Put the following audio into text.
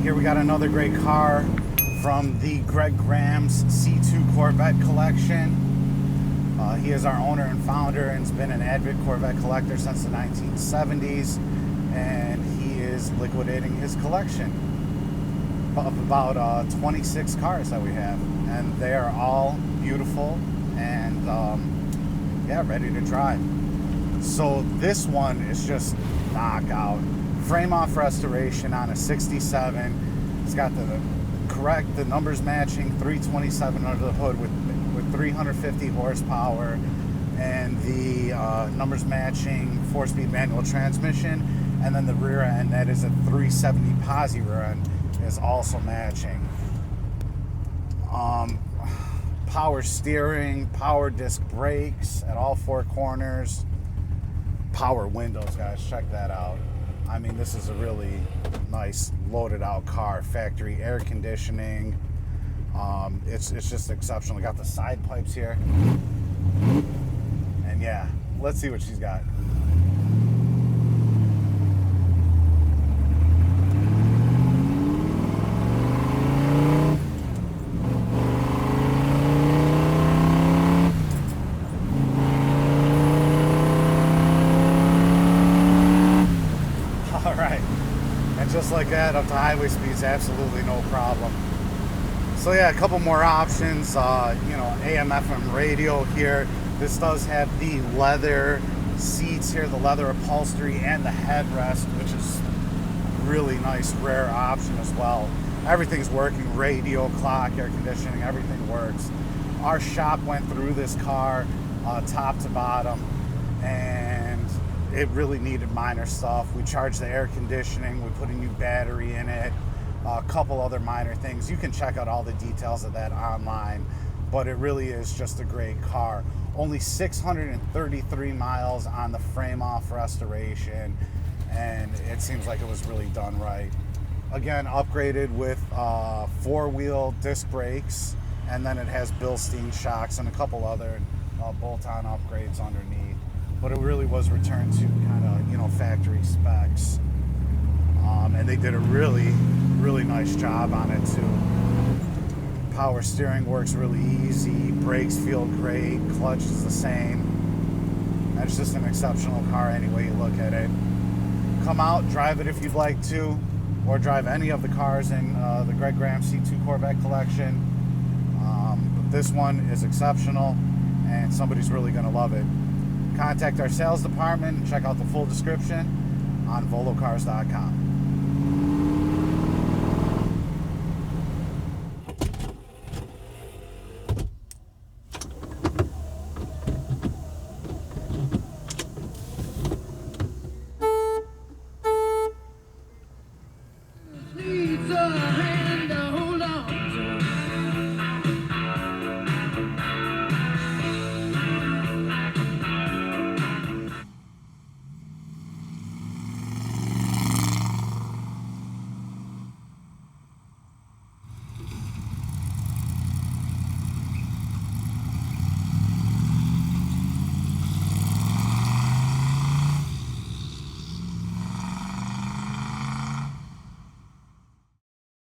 Here we got another great car from the Greg Graham's C2 Corvette collection. He is our owner and founder and has been an avid Corvette collector since the 1970s, and he is liquidating his collection of about 26 cars that we have, and they are all beautiful and yeah, ready to drive. So this one is just knockout. Frame off restoration on a 67. It's got the numbers matching 327 under the hood with 350 horsepower, and the numbers matching 4-speed manual transmission, and then the rear end, that is a 370 posi rear end, is also matching. Power steering, power disc brakes at all 4 corners, power windows, guys, check that out. I mean, this is a really nice loaded out car. Factory air conditioning. It's just exceptional. We got the side pipes here. And yeah, let's see what she's got. All right. And just like that, up to highway speeds, absolutely no problem. So yeah, a couple more options. AM, FM radio here. This does have the leather seats here, the leather upholstery, and the headrest, which is really nice, rare option as well. Everything's working, radio, clock, air conditioning, everything works. Our shop went through this car top to bottom, and it really needed minor stuff. We charged the air conditioning, we put a new battery in it, a couple other minor things. You can check out all the details of that online, but it really is just a great car. Only 633 miles on the frame off restoration, and it seems like it was really done right. Again, upgraded with 4-wheel disc brakes, and then it has Bilstein shocks and a couple other bolt-on upgrades underneath. But it really was returned to kind of, factory specs. And they did a really, really nice job on it too. Power steering works really easy, brakes feel great, clutch is the same. That's just an exceptional car any way you look at it. Come out, drive it if you'd like to, or drive any of the cars in the Greg Graham C2 Corvette collection. But this one is exceptional, and somebody's really going to love it. Contact our sales department and check out the full description on volocars.com.